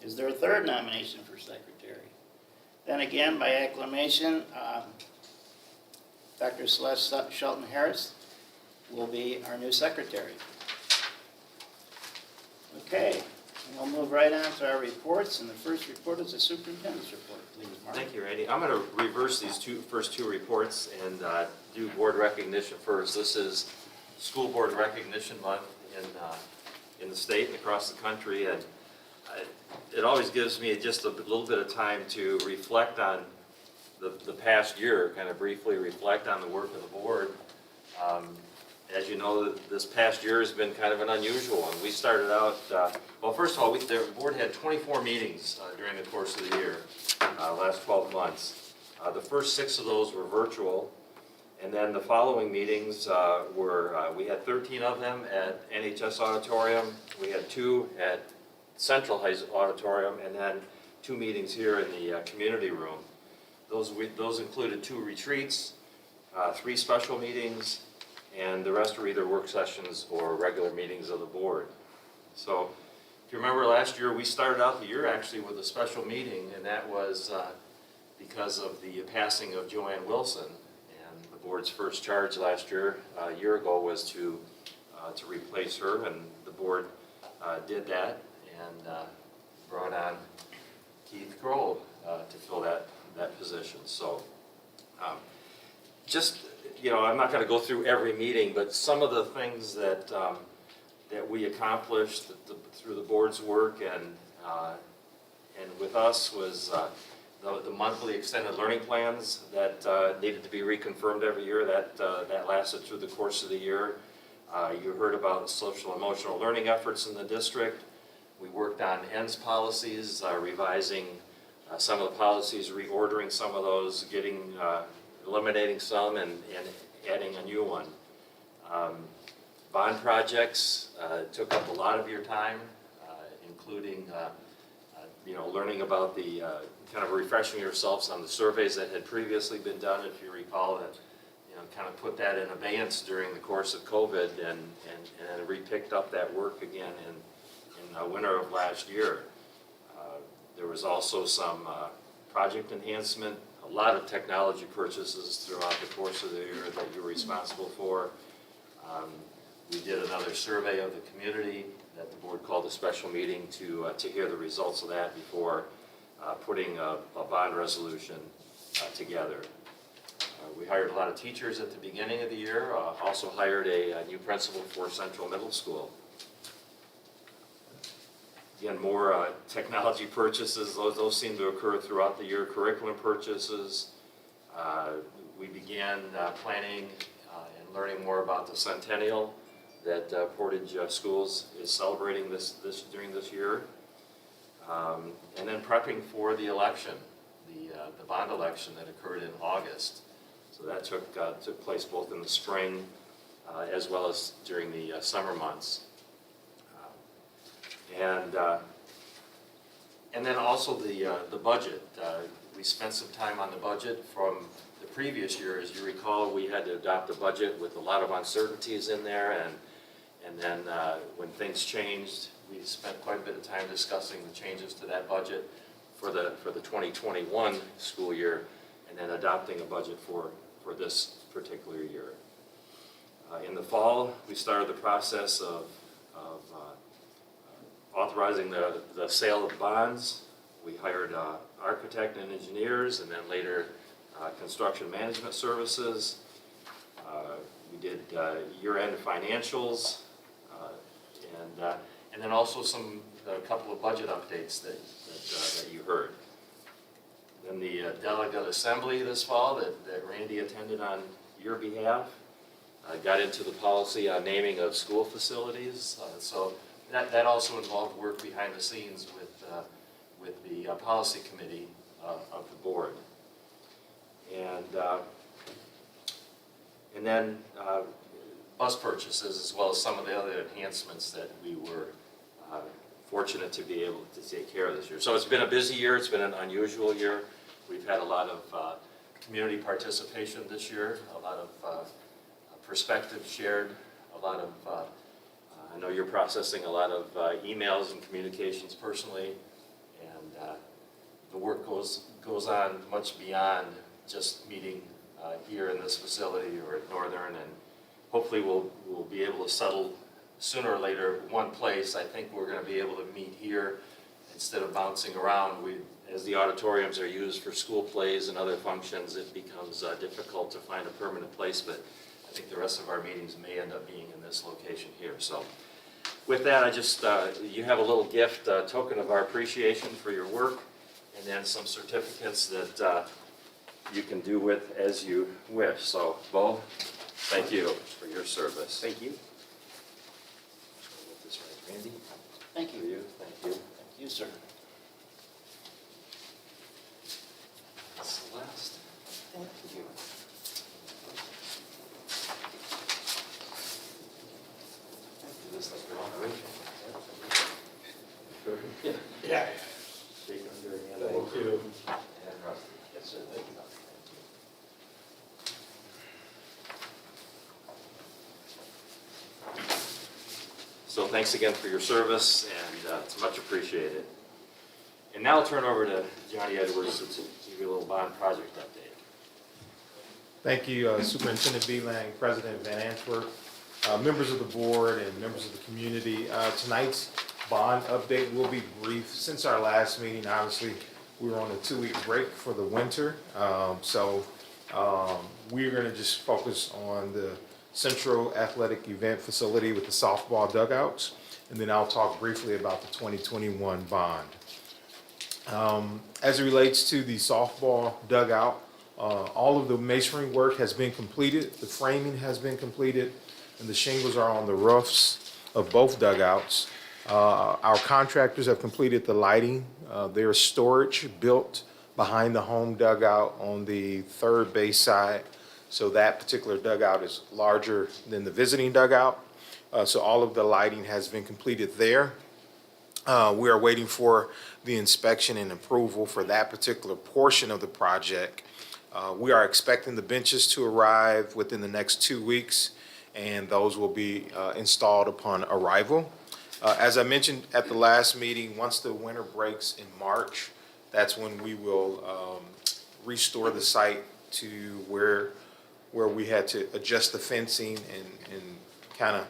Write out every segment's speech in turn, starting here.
Is there a third nomination for secretary? Then again, by acclamation, Dr. Celeste Shelton Harris will be our new secretary. Okay, and we'll move right on to our reports, and the first report is the superintendent's report. Please, Mark. Thank you, Randy. I'm going to reverse these first two reports and do board recognition first. This is School Board Recognition Month in the state and across the country, and it always gives me just a little bit of time to reflect on the past year, kind of briefly reflect on the work of the board. As you know, this past year has been kind of an unusual one. We started out, well, first of all, the board had 24 meetings during the course of the year, last 12 months. The first 6 of those were virtual, and then the following meetings we had 13 of them at NHS Auditorium, we had 2 at Central High Auditorium, and then 2 meetings here in the community room. Those included 2 retreats, 3 special meetings, and the rest were either work sessions or regular meetings of the board. So if you remember last year, we started out the year actually with a special meeting, and that was because of the passing of Joanne Wilson. And the board's first charge last year, a year ago, was to replace her, and the board did that and brought on Keith Grohl to fill that position. So just, you know, I'm not going to go through every meeting, but some of the things that we accomplished through the board's work and with us was the monthly extended learning plans that needed to be reconfirmed every year. That lasted through the course of the year. You heard about the social and emotional learning efforts in the district. We worked on ENDS policies, revising some of the policies, reordering some of those, eliminating some and adding a new one. Bond projects took up a lot of your time, including learning about the kind of refreshing yourselves on the surveys that had previously been done. If you recall that, kind of put that in abeyance during the course of COVID and re-picked up that work again in the winter of last year. There was also some project enhancement, a lot of technology purchases throughout the course of the year that you were responsible for. We did another survey of the community that the board called a special meeting to hear the results of that before putting a bond resolution together. We hired a lot of teachers at the beginning of the year, also hired a new principal for Central Middle School. Again, more technology purchases, those seem to occur throughout the year. Curriculum purchases. We began planning and learning more about the centennial that Portage Schools is celebrating during this year. And then prepping for the election, the bond election that occurred in August. So that took place both in the spring as well as during the summer months. And then also the budget. We spent some time on the budget from the previous year. As you recall, we had to adopt a budget with a lot of uncertainties in there, and then when things changed, we spent quite a bit of time discussing the changes to that budget for the 2021 school year, and then adopting a budget for this particular year. In the fall, we started the process of authorizing the sale of bonds. We hired architect and engineers, and then later construction management services. We did year-end financials, and then also a couple of budget updates that you heard. Then the delegate assembly this fall that Randy attended on your behalf got into the policy on naming of school facilities. So that also involved work behind the scenes with the policy committee of the board. And then bus purchases, as well as some of the other enhancements that we were fortunate to be able to take care of this year. So it's been a busy year. It's been an unusual year. We've had a lot of community participation this year, a lot of perspectives shared, a lot of, I know you're processing a lot of emails and communications personally, And the work goes on much beyond just meeting here in this facility or at Northern, and hopefully we'll be able to settle sooner or later one place. I think we're going to be able to meet here instead of bouncing around. As the auditoriums are used for school plays and other functions, it becomes difficult to find a permanent place, but I think the rest of our meetings may end up being in this location here. So with that, I just, you have a little gift, a token of our appreciation for your work, and then some certificates that you can do with as you wish. So, Bo, thank you for your service. Thank you. Get this right. Randy? Thank For you. you, thank you. Thank you, sir. Celeste? Thank you. Do this like graduation. Yeah. Shake under your hand. Thank you. And Rusty. Yes, sir. Thank you. So thanks again for your service, and it's much appreciated. And now I'll turn over to Johnny Edwards to give you a little bond project update. Thank you, Superintendent Beelang, President Van Antwerp, members of the board, and members of the community. Tonight's bond update will be brief. Since our last meeting, obviously, we were on a 2-week break for the winter. We're going to just focus on the Central Athletic Event Facility with the softball dugouts, and then I'll talk briefly about the 2021 bond. As it relates to the softball dugout, all of the masonry work has been completed, the framing has been completed, and the shingles are on the roofs of both dugouts. Our contractors have completed the lighting. There's storage built behind the home dugout on the third base side. So that particular dugout is larger than the visiting dugout. So all of the lighting has been completed there. We are waiting for the inspection and approval for that particular portion of the project. We are expecting the benches to arrive within the next 2 weeks, and those will be installed upon arrival. As I mentioned at the last meeting, once the winter breaks in March, that's when we will restore the site to where we had to adjust the fencing and kind of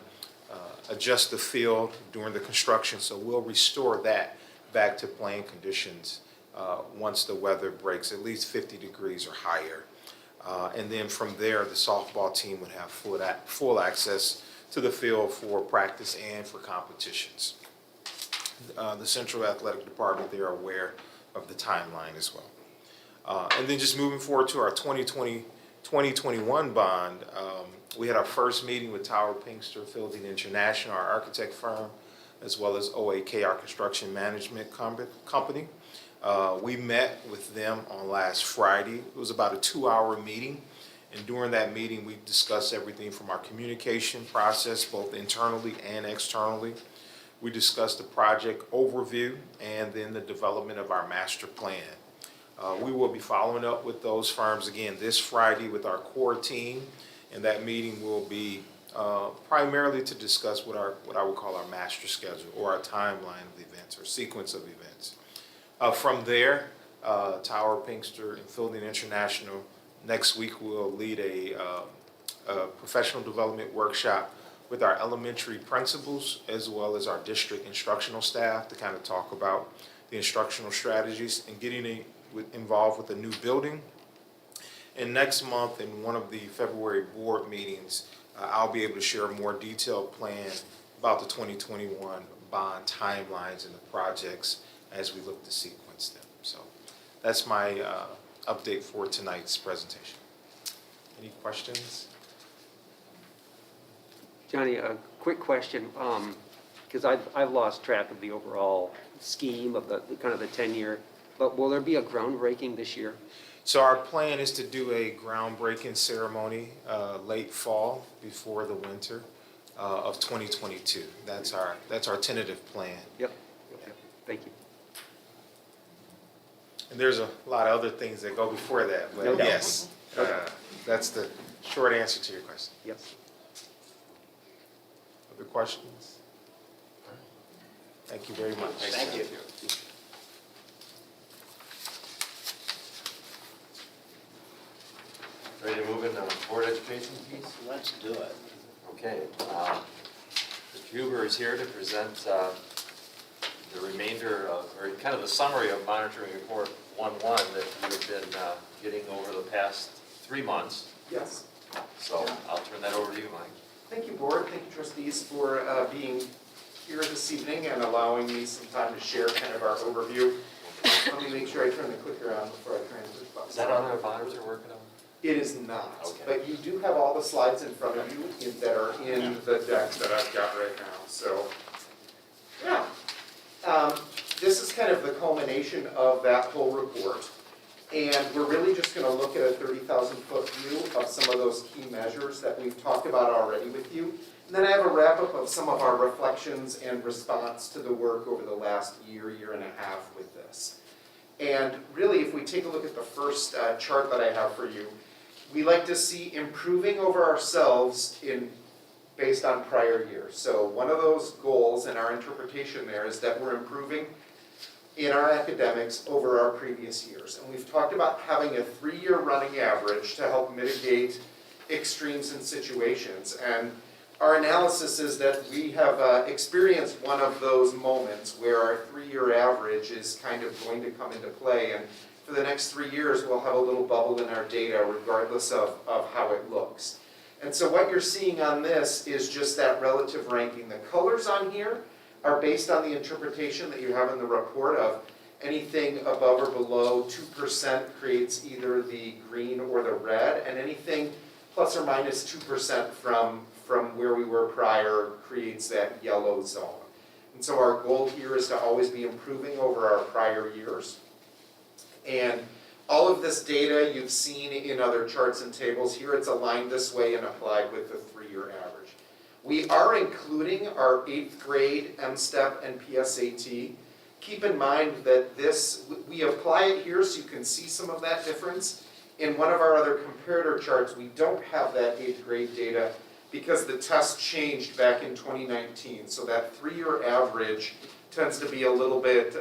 adjust the field during the construction. So we'll restore that back to playing conditions once the weather breaks at least 50 degrees or higher. And then from there, the softball team would have full access to the field for practice and for competitions. The Central Athletic Department, they're aware of the timeline as well. And then just moving forward to our 2021 bond, we had our first meeting with Tower Pinkster Fielding International, our architect firm, as well as OAK, our construction management company. We met with them on last Friday. It was about a 2-hour meeting. And during that meeting, we discussed everything from our communication process, both internally and externally. We discussed the project overview and then the development of our master plan. We will be following up with those firms again this Friday with our core team, and that meeting will be primarily to discuss what I would call our master schedule or our timeline of events or sequence of events. From there, Tower Pinkster and Fielding International next week will lead a professional development workshop with our elementary principals as well as our district instructional staff to kind of talk about the instructional strategies and getting involved with a new building. And next month in one of the February board meetings, I'll be able to share a more detailed plan about the 2021 bond timelines and the projects as we look to sequence them. So that's my update for tonight's presentation. Any questions? Johnny, a quick question, because I've lost track of the overall scheme of the kind of the 10-year, but will there be a groundbreaking this year? So our plan is to do a groundbreaking ceremony late fall before the winter of 2022. That's our tentative plan. Yep. Thank you. And there's a lot of other things that go before that, but No doubt. yes, that's the short answer to your question. Yep. Other questions? Thank you very much. Thank you. Ready to move into board education piece? Let's do it. Okay. Mr. Huber is here to present the remainder of, or kind of the summary of monitoring report 1.1 that we've been getting over the past 3 months. Yes. So I'll turn that over to you, Mike. Thank you, board. Thank you, trustees, for being here this evening and allowing me some time to share kind of our overview. Let me make sure I turn the clicker on before I transfer. Is that other monitors are working on? It is not, Okay. but you do have all the slides in front of you that are in the deck that I've got right now. So, yeah. This is kind of the culmination of that whole report. And we're really just going to look at a 30,000-foot view of some of those key measures that we've talked about already with you. And then I have a wrap-up of some of our reflections and response to the work over the last year, year and a half with this. And really, if we take a look at the first chart that I have for you, we like to see improving over ourselves based on prior years. So one of those goals in our interpretation there is that we're improving in our academics over our previous years. And we've talked about having a 3-year running average to help mitigate extremes in situations. And our analysis is that we have experienced one of those moments where our 3-year average is kind of going to come into play. And for the next 3 years, we'll have a little bubble in our data regardless of how it looks. And so what you're seeing on this is just that relative ranking. The colors on here are based on the interpretation that you have in the report of anything above or below 2% creates either the green or the red, and anything plus or minus 2% from where we were prior creates that yellow zone. And so our goal here is to always be improving over our prior years. And all of this data you've seen in other charts and tables. Here it's aligned this way and applied with the 3-year average. We are including our 8th grade M-STEP and PSAT. Keep in mind that we apply it here so you can see some of that difference. In one of our other comparator charts, we don't have that 8th grade data because the test changed back in 2019. So that 3-year average tends to be a little bit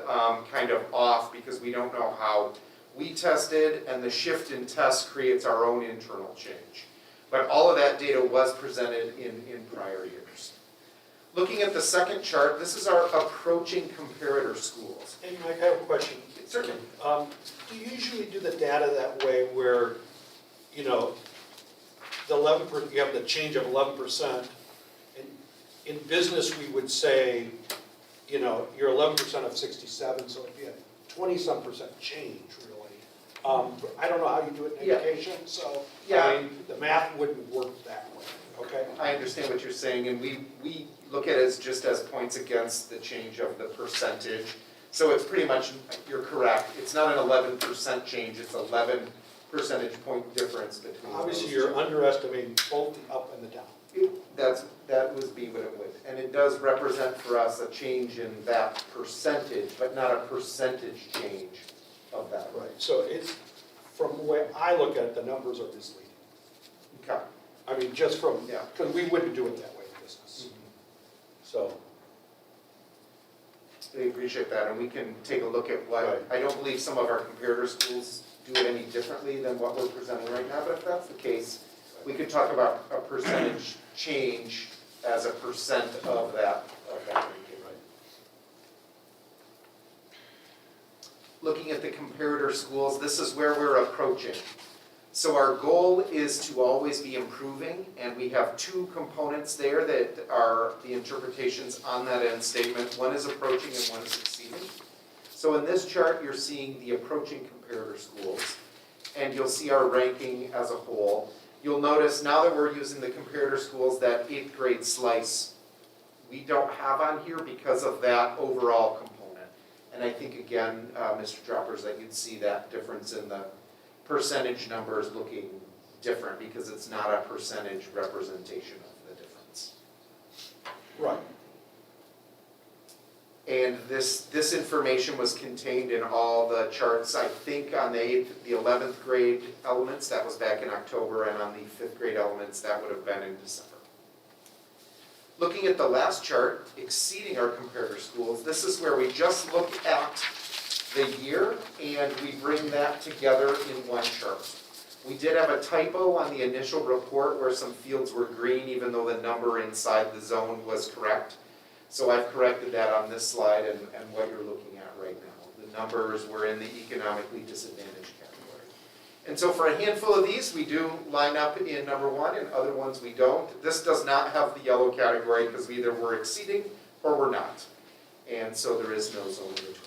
kind of off because we don't know how we tested, and the shift in test creates our own internal change. But all of that data was presented in prior years. Looking at the second chart, this is our approaching comparator schools. Hey, Mike, I have a question. Certainly. Do you usually do the data that way where, you know, you have the change of 11%, and in business we would say, you know, you're 11% of 67, so it'd be a 20-some% change, really. I don't know how you do it in Yeah. education, so, Yeah. I mean, the math wouldn't work that way, okay? I understand what you're saying, and we look at it as just as points against the change of the percentage. So it's pretty much, you're correct, it's not an 11% change, it's 11 percentage point difference between those Obviously, two. you're underestimating both the up and the down. That would be what it would. And it does represent for us a change in that percentage, but not a percentage change of that. Right, so it's, from the way I look at it, the numbers are misleading. Okay. I mean, just from, Yeah. because we wouldn't do it that way in business. So, We appreciate that, and we can take a look at what, Right. I don't believe some of our comparator schools do it any differently than what we're presenting right now, but if that's the case, we could talk about a percentage change as a percent of that ranking. Looking at the comparator schools, this is where we're approaching. So our goal is to always be improving, and we have 2 components there that are the interpretations on that end statement. One is approaching and one is exceeding. So in this chart, you're seeing the approaching comparator schools, and you'll see our ranking as a whole. You'll notice now that we're using the comparator schools, that 8th grade slice we don't have on here because of that overall component. And I think, again, Mr. Droppers, that you'd see that difference in the percentage numbers looking different because it's not a percentage representation of the difference. right. And this information was contained in all the charts, I think on the 11th grade elements, that was back in October, and on the 5th grade elements, that would have been in December. Looking at the last chart, exceeding our comparator schools, this is where we just look at the year and we bring that together in one chart. We did have a typo on the initial report where some fields were green, even though the number inside the zone was correct. So I've corrected that on this slide and what you're looking at right now. The numbers were in the economically disadvantaged category. And so for a handful of these, we do line up in number 1, and other ones we don't. This does not have the yellow category because either we're exceeding or we're not. And so there is no zone in between.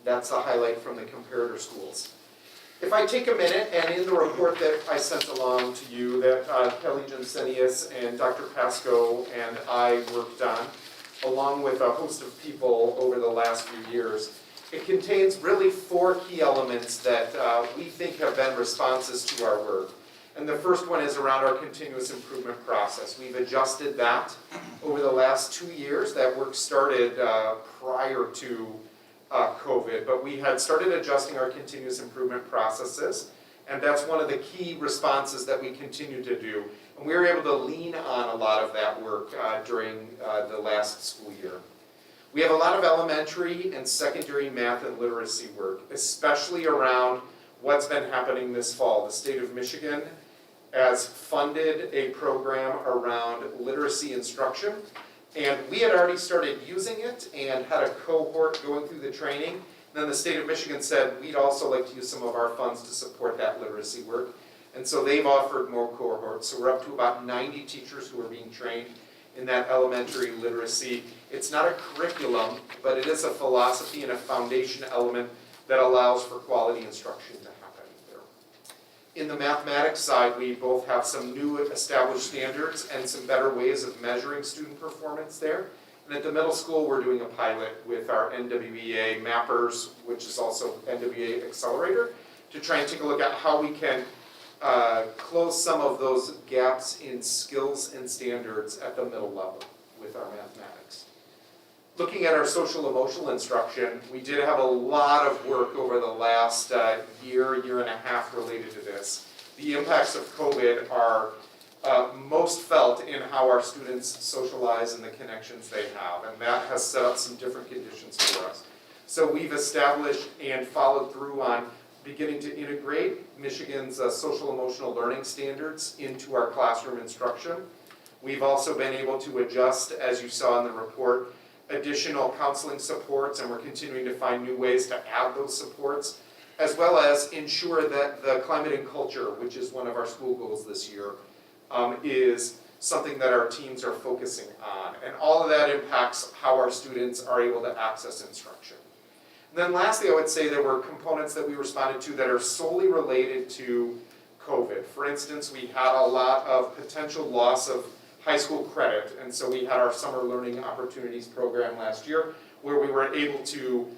That's the highlight from the comparator schools. If I take a minute, and in the report that I sent along to you that Kelly Jensenius and Dr. Pasco and I worked on, along with a host of people over the last few years, it contains really 4 key elements that we think have been responses to our work. And the first one is around our continuous improvement process. We've adjusted that over the last 2 years. That work started prior to COVID, but we had started adjusting our continuous improvement processes, and that's one of the key responses that we continue to do. And we were able to lean on a lot of that work during the last school year. We have a lot of elementary and secondary math and literacy work, especially around what's been happening this fall. The state of Michigan has funded a program around literacy instruction. And we had already started using it and had a cohort going through the training. And then the state of Michigan said, we'd also like to use some of our funds to support that literacy work. And so they've offered more cohorts. So we're up to about 90 teachers who are being trained in that elementary literacy. It's not a curriculum, but it is a philosophy and a foundation element that allows for quality instruction to happen there. In the mathematics side, we both have some new established standards and some better ways of measuring student performance there. And at the middle school, we're doing a pilot with our NWEA mappers, which is also NWEA Accelerator, to try and take a look at how we can close some of those gaps in skills and standards at the middle level with our mathematics. Looking at our social emotional instruction, we did have a lot of work over the last year and a half related to this. The impacts of COVID are most felt in how our students socialize and the connections they have, and that has set up some different conditions for us. So we've established and followed through on beginning to integrate Michigan's social emotional learning standards into our classroom instruction. We've also been able to adjust, as you saw in the report, additional counseling supports, and we're continuing to find new ways to add those supports, as well as ensure that the climate and culture, which is one of our school goals this year, is something that our teams are focusing on. And all of that impacts how our students are able to access instruction. And then lastly, I would say there were components that we responded to that are solely related to COVID. For instance, we had a lot of potential loss of high school credit, and so we had our Summer Learning Opportunities program last year where we were able to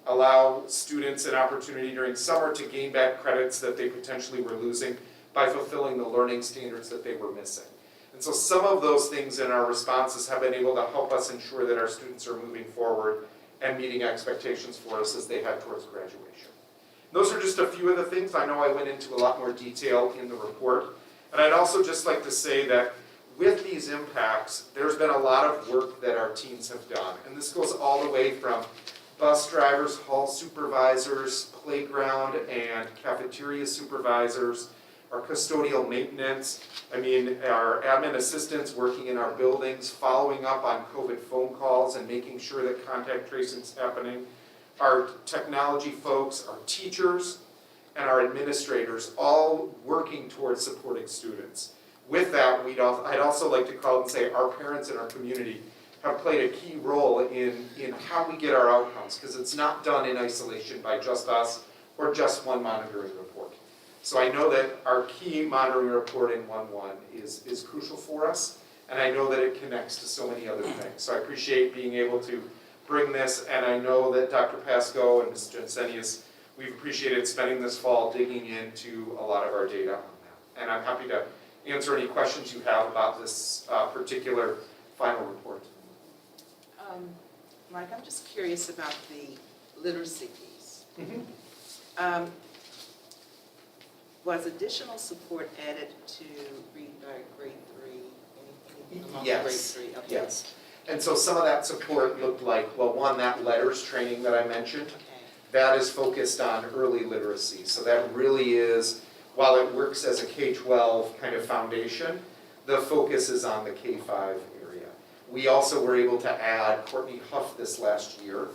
allow students an opportunity during summer to gain back credits that they potentially were losing by fulfilling the learning standards that they were missing. And so some of those things in our responses have been able to help us ensure that our students are moving forward and meeting expectations for us as they head towards graduation. Those are just a few of the things. I know I went into a lot more detail in the report. And I'd also just like to say that with these impacts, there's been a lot of work that our teams have done. And this goes all the way from bus drivers, hall supervisors, playground and cafeteria supervisors, our custodial maintenance, our admin assistants working in our buildings, following up on COVID phone calls and making sure that contact tracing is happening, our technology folks, our teachers, and our administrators all working towards supporting students. With that, I'd also like to call and say our parents and our community have played a key role in how we get our outcomes, because it's not done in isolation by just us or just one monitoring report. So I know that our key monitoring report in 1.1 is crucial for us, and I know that it connects to so many other things. So I appreciate being able to bring this, and I know that Dr. Pasco and Ms. Jensenius, we've appreciated spending this fall digging into a lot of our data on that. And I'm happy to answer any questions you have about this particular final report. Mike, I'm just curious about the literacy piece. Mm-hmm. Was additional support added to read by grade 3? Anything among Yes. grade 3? Okay. Yes. And so some of that support looked like, well, one, that letters training that I mentioned. Okay. that is focused on early literacy. So that really is, while it works as a K-12 kind of foundation, the focus is on the K-5 area. We also were able to add Courtney Huff this last year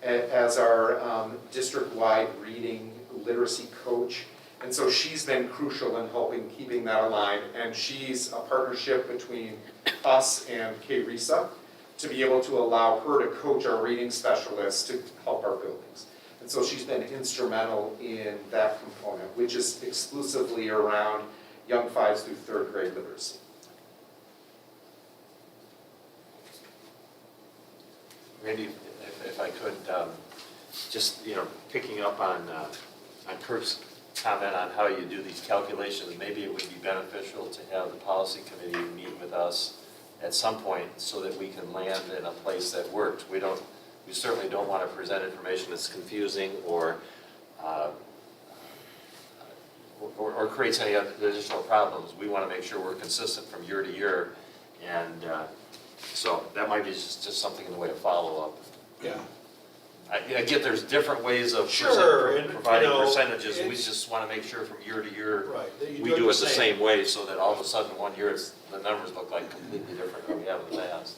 as our district-wide reading literacy coach. And so she's been crucial in helping keeping that aligned. And she's a partnership between us and K-RISA to be able to allow her to coach our reading specialists to help our buildings. And so she's been instrumental in that component, which is exclusively around young 5s through 3rd grade literacy. Randy, if I could, just, picking up on Kirk's comment on how you do these calculations, maybe it would be beneficial to have the policy committee meet with us at some point so that we can land in a place that works. We certainly don't want to present information that's confusing or creates any other additional problems. We want to make sure we're consistent from year to year, and so that might be just something in the way of follow-up. Yeah. I get there's different ways of Sure, and, providing you know, percentages. We it's- just want to make sure from year to year, Right. that you we do it the same way so that all of a sudden one year the numbers look like completely different than we have in the past.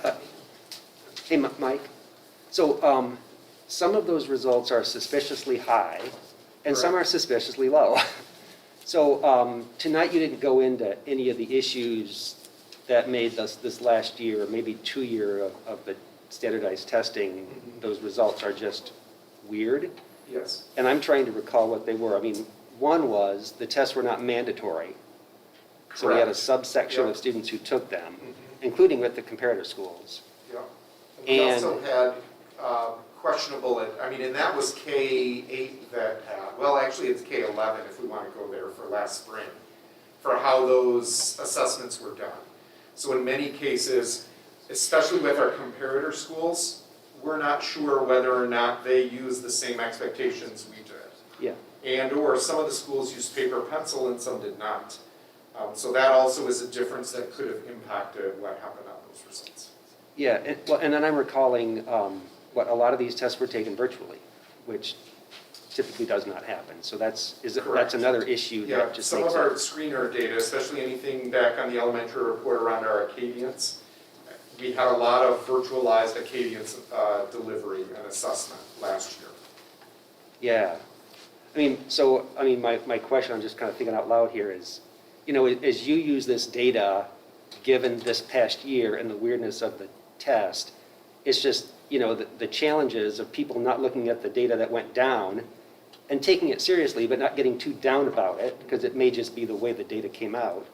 That would be- Hey, Mike, so some of those results are suspiciously high, and some are suspiciously low. So tonight you didn't go into any of the issues that made this last year, or maybe 2 year of the standardized testing, those results are just weird. Yes. And I'm trying to recall what they were. I mean, one was the tests were not mandatory. So we had a Correct. subsection Yeah. of students who took them, Mhm. including with the comparative schools. Yeah. We And- also had questionable, and that was K-8 that had, well, actually it's K-11 if we want to go there for last spring, for how those assessments were done. So in many cases, especially with our comparator schools, we're not sure whether or not they use the same expectations we did. Yeah. And/or some of the schools used paper pencil and some did not. So that also is a difference that could have impacted what happened on those results. Yeah, and then I'm recalling, a lot of these tests were taken virtually, which typically does not happen. So that's Correct. another issue Yeah, that just some makes of our it. screener data, especially anything back on the elementary report around our Acadians, we had a lot of virtualized Acadians delivery and assessment last year. Yeah. My question, I'm just kind of thinking out loud here is, as you use this data, given this past year and the weirdness of the test, it's just, the challenges of people not looking at the data that went down and taking it seriously, but not getting too down about it, because it may just be the way the data came out.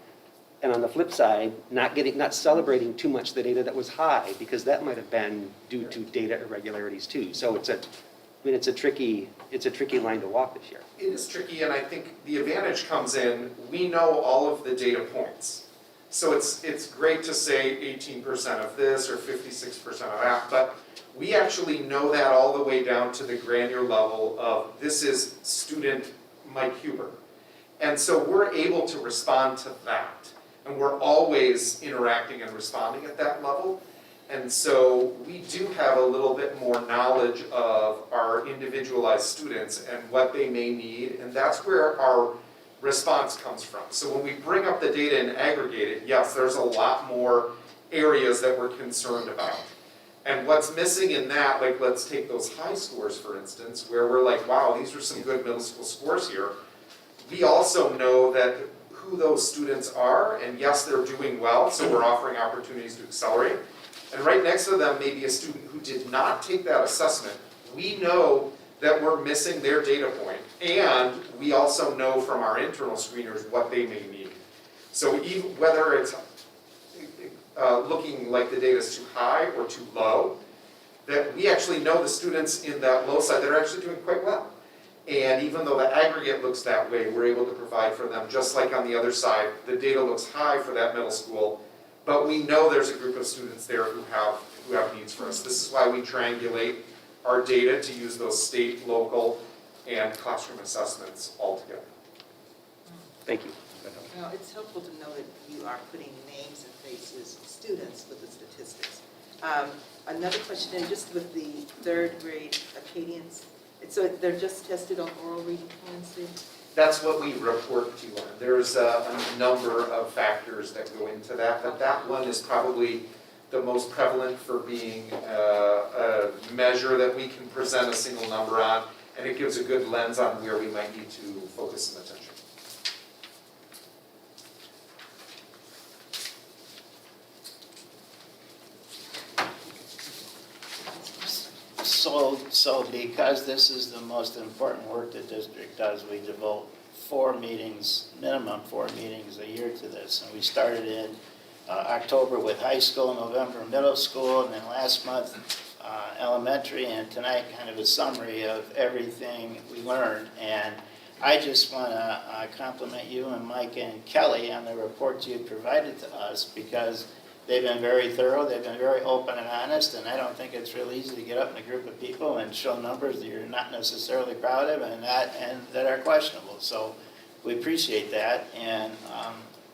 And on the flip side, not celebrating too much the data that was high, because that might have been due to data irregularities too. So it's a tricky line to walk this year. It is tricky, and I think the advantage comes in, we know all of the data points. So it's great to say 18% of this or 56% of that, but we actually know that all the way down to the granular level of this is student Mike Huber. And so we're able to respond to that. And we're always interacting and responding at that level. And so we do have a little bit more knowledge of our individualized students and what they may need, and that's where our response comes from. So when we bring up the data and aggregate it, yes, there's a lot more areas that we're concerned about. And what's missing in that, like let's take those high scores for instance, where we're like, wow, these are some good middle school scores here. We also know that who those students are, and yes, they're doing well, so we're offering opportunities to accelerate. And right next to them may be a student who did not take that assessment. We know that we're missing their data point, and we also know from our internal screeners what they may need. So even whether it's looking like the data is too high or too low, that we actually know the students in that low side that are actually doing quite well. And even though the aggregate looks that way, we're able to provide for them, just like on the other side, the data looks high for that middle school, but we know there's a group of students there who have needs for us. This is why we triangulate our data to use those state, local, and classroom assessments all together. Thank you. Well, it's helpful to know that you are putting names and faces of students with the statistics. Another question, and just with the third grade Acadians, so they're just tested on oral reading fluency? That's what we report to on. There's a number of factors that go into that, but that one is probably the most prevalent for being a measure that we can present a single number on, and it gives a good lens on where we might need to focus some attention. So because this is the most important work the district does, we devote 4 meetings, minimum 4 meetings a year to this. And we started in October with high school, November middle school, and then last month elementary, and tonight kind of a summary of everything we learned. And I just want to compliment you and Mike and Kelly on the reports you provided to us, because they've been very thorough, they've been very open and honest, and I don't think it's real easy to get up in a group of people and show numbers that you're not necessarily proud of and that are questionable. So we appreciate that, and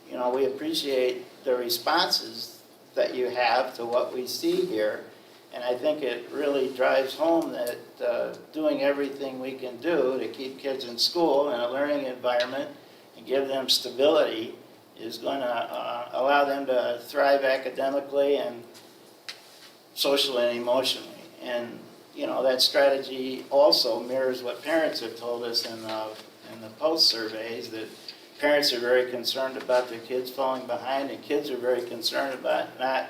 you know, we appreciate the responses that you have to what we see here, and I think it really drives home that doing everything we can do to keep kids in school in a learning environment and give them stability is going to allow them to thrive academically and socially and emotionally. And, you know, that strategy also mirrors what parents have told us in the post surveys, that parents are very concerned about their kids falling behind, and kids are very concerned about not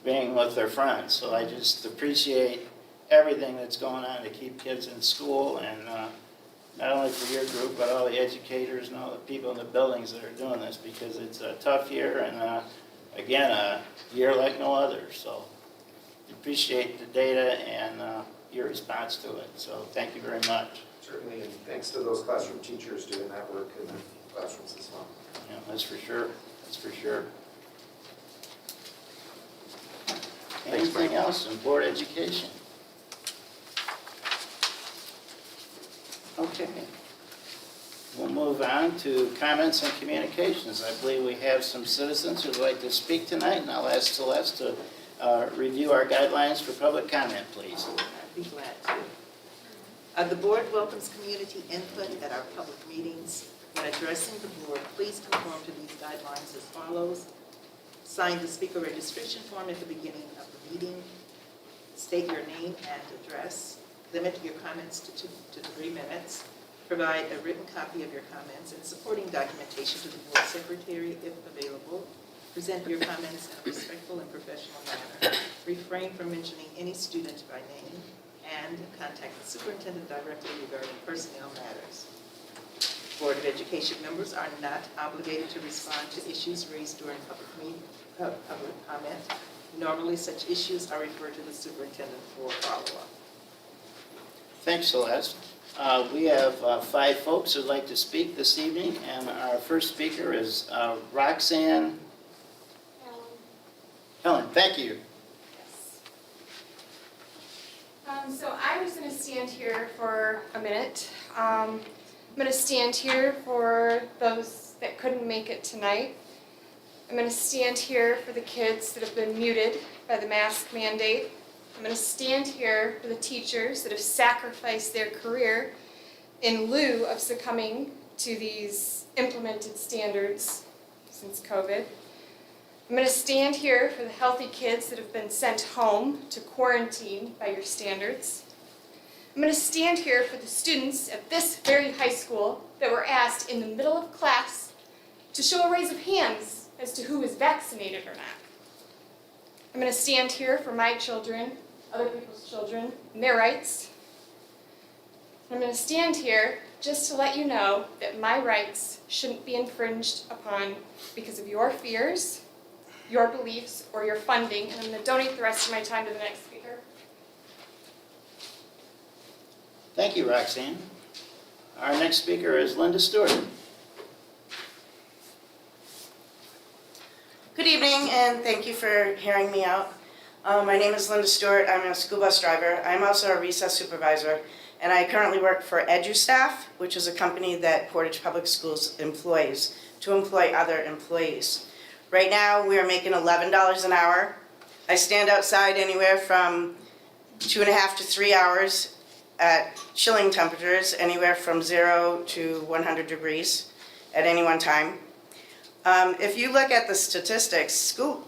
being with their friends. So I just appreciate everything that's going on to keep kids in school, and not only for your group, but all the educators and all the people in the buildings that are doing this, because it's a tough year and, again, a year like no other. So appreciate the data and your response to it. So thank you very much. Certainly, and thanks to those classroom teachers doing that work in the classrooms as well. Yeah, that's for sure. That's for sure. Anything else in board education? Okay. We'll move on to comments and communications. I believe we have some citizens who would like to speak tonight, and I'll ask Celeste to review our guidelines for public comment, please. I'd be glad to. The board welcomes community input at our public meetings. When addressing the board, please conform to these guidelines as follows. Sign the speaker registration form at the beginning of the meeting. State your name and address. Limit your comments to 3 minutes. Provide a written copy of your comments and supporting documentation to the board secretary if available. Present your comments in a respectful and professional manner. Refrain from mentioning any student by name, and contact the superintendent directly regarding personnel matters. Board of Education members are not obligated to respond to issues raised during public comment. Normally, such issues are referred to the superintendent for follow-up. Thanks, Celeste. We have 5 folks who'd like to speak this evening, and our first speaker is Roxanne Helen. Thank you. Yes. So I'm just going to stand here for a minute. I'm going to stand here for those that couldn't make it tonight. I'm going to stand here for the kids that have been muted by the mask mandate. I'm going to stand here for the teachers that have sacrificed their career in lieu of succumbing to these implemented standards since COVID. I'm going to stand here for the healthy kids that have been sent home to quarantine by your standards. I'm going to stand here for the students at this very high school that were asked in the middle of class to show a raise of hands as to who is vaccinated or not. I'm going to stand here for my children, other people's children, and their rights. I'm going to stand here just to let you know that my rights shouldn't be infringed upon because of your fears, your beliefs, or your funding, and I'm going to donate the rest of my time to the next speaker. Thank you, Roxanne. Our next speaker is Linda Stewart. Good evening, and thank you for hearing me out. My name is Linda Stewart. I'm a school bus driver. I'm also a recess supervisor, and I currently work for EduStaff, which is a company that Portage Public Schools employs to employ other employees. Right now, we are making $11 an hour. I stand outside anywhere from 2.5 to 3 hours at chilling temperatures, anywhere from 0 to 100 degrees at any one time. If you look at the statistics, school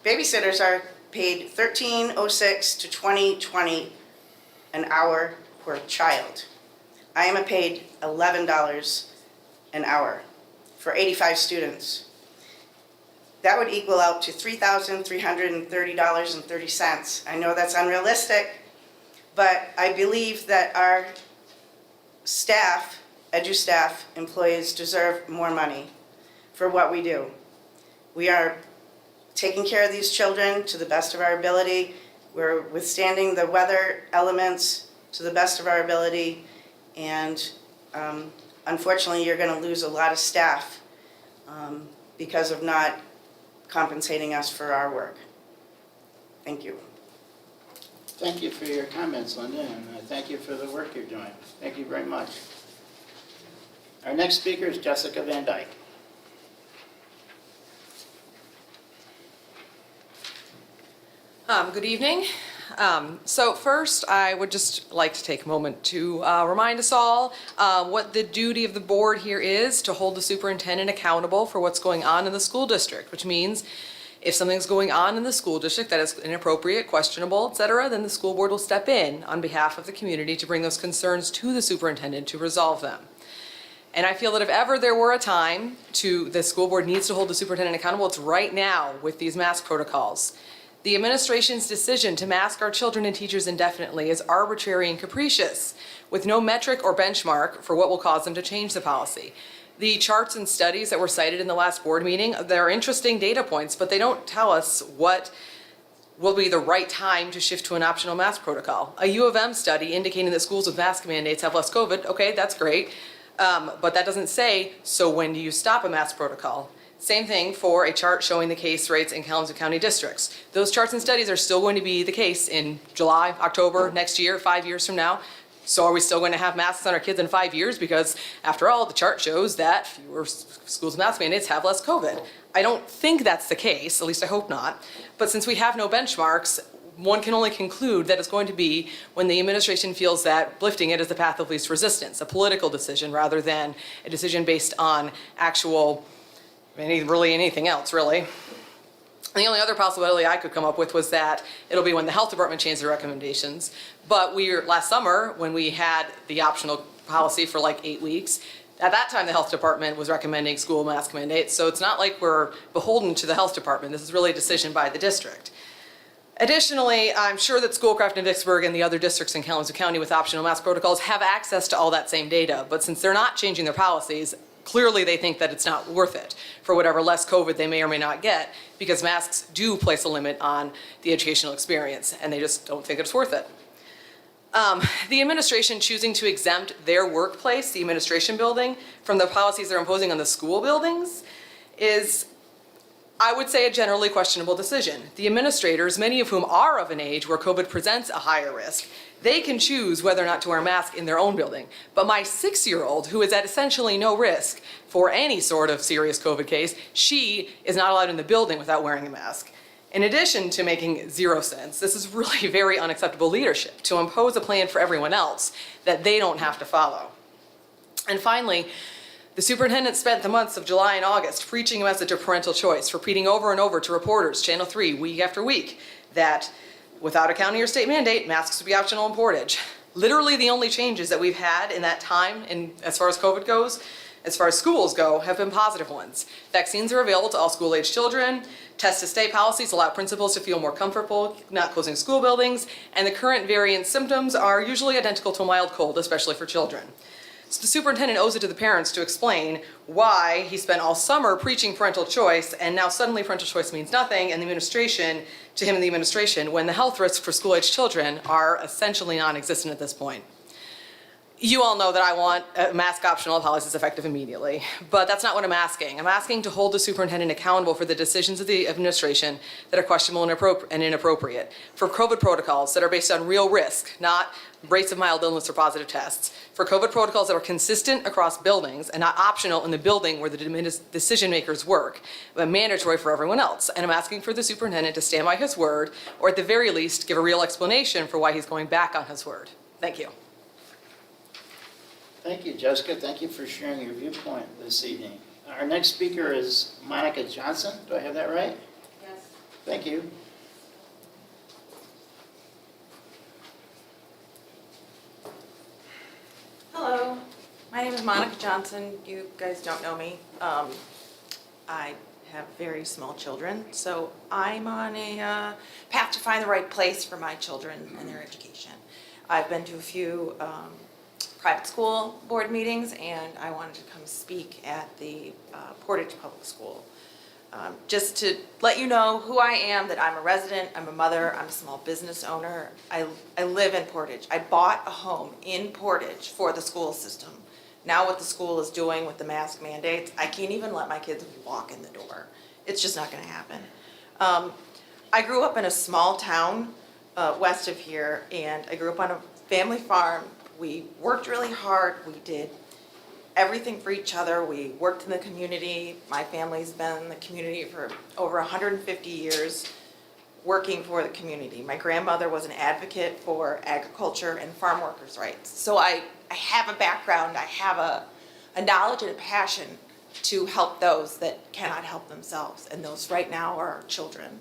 babysitters are paid $13.06 to $20.20 an hour per child. I am paid $11 an hour for 85 students. That would equal out to $3,330.30. I know that's unrealistic, but I believe that our staff, edu-staff, employees deserve more money for what we do. We are taking care of these children to the best of our ability. We're withstanding the weather elements to the best of our ability, and unfortunately, you're going to lose a lot of staff because of not compensating us for our work. Thank you. Thank you for your comments, Linda, and thank you for the work you're doing. Thank you very much. Our next speaker is Jessica Van Dyke. Good evening. So first, I would just like to take a moment to remind us all what the duty of the board here is: to hold the superintendent accountable for what's going on in the school district, which means if something's going on in the school district that is inappropriate, questionable, etc., then the school board will step in on behalf of the community to bring those concerns to the superintendent to resolve them. And I feel that if ever there were a time the school board needs to hold the superintendent accountable, it's right now with these mask protocols. The administration's decision to mask our children and teachers indefinitely is arbitrary and capricious, with no metric or benchmark for what will cause them to change the policy. The charts and studies that were cited in the last board meeting, they're interesting data points, but they don't tell us what will be the right time to shift to an optional mask protocol. A U of M study indicating that schools with mask mandates have less COVID, okay, that's great, but that doesn't say, so when do you stop a mask protocol? Same thing for a chart showing the case rates in Kalamazoo County districts. Those charts and studies are still going to be the case in July, October, next year, 5 years from now. So are we still going to have masks on our kids in 5 years? Because after all, the chart shows that fewer schools with mask mandates have less COVID. I don't think that's the case, at least I hope not. But since we have no benchmarks, one can only conclude that it's going to be when the administration feels that lifting it is the path of least resistance, a political decision rather than a decision based on actual, really anything else, really. The only other possibility I could come up with was that it'll be when the health department changed their recommendations. But last summer, when we had the optional policy for like 8 weeks, at that time the health department was recommending school mask mandates. So it's not like we're beholden to the health department. This is really a decision by the district. Additionally, I'm sure that Schoolcraft and Vicksburg and the other districts in Kalamazoo County with optional mask protocols have access to all that same data. But since they're not changing their policies, clearly they think that it's not worth it for whatever less COVID they may or may not get, because masks do place a limit on the educational experience, and they just don't think it's worth it. The administration choosing to exempt their workplace, the administration building, from the policies they're imposing on the school buildings is, I would say, a generally questionable decision. The administrators, many of whom are of an age where COVID presents a higher risk, they can choose whether or not to wear a mask in their own building. But my 6-year-old, who is at essentially no risk for any sort of serious COVID case, she is not allowed in the building without wearing a mask. In addition to making zero sense, this is really very unacceptable leadership to impose a plan for everyone else that they don't have to follow. And finally, the superintendent spent the months of July and August preaching a message of parental choice, repeating over and over to reporters, Channel 3, week after week, that without a county or state mandate, masks would be optional in Portage. Literally the only changes that we've had in that time, as far as COVID goes, as far as schools go, have been positive ones. Vaccines are available to all school-age children. Test-to-stay policies allow principals to feel more comfortable not closing school buildings, and the current variant symptoms are usually identical to a mild cold, especially for children. So the superintendent owes it to the parents to explain why he spent all summer preaching parental choice, and now suddenly parental choice means nothing, and the administration, to him and the administration, when the health risks for school-age children are essentially non-existent at this point. You all know that I want mask optional policies effective immediately, but that's not what I'm asking. I'm asking to hold the superintendent accountable for the decisions of the administration that are questionable and inappropriate, for COVID protocols that are based on real risk, not rates of mild illness or positive tests, for COVID protocols that are consistent across buildings and not optional in the building where the decision makers work, but mandatory for everyone else. And I'm asking for the superintendent to stand by his word, or at the very least, give a real explanation for why he's going back on his word. Thank you. Thank you, Jessica. Thank you for sharing your viewpoint this evening. Our next speaker is Monica Johnson. Do I have that right? Yes. Thank you. Hello, my name is Monica Johnson. You guys don't know me. I have very small children, so I'm on a path to find the right place for my children and their education. I've been to a few private school board meetings, and I wanted to come speak at the Portage Public School. Just to let you know who I am, that I'm a resident, I'm a mother, I'm a small business owner. I live in Portage. I bought a home in Portage for the school system. Now what the school is doing with the mask mandates, I can't even let my kids walk in the door. It's just not gonna happen. I grew up in a small town west of here, and I grew up on a family farm. We worked really hard. We did everything for each other. We worked in the community. My family's been in the community for over 150 years, working for the community. My grandmother was an advocate for agriculture and farm workers' rights. So I have a background, I have a knowledge and a passion to help those that cannot help themselves, and those right now are our children.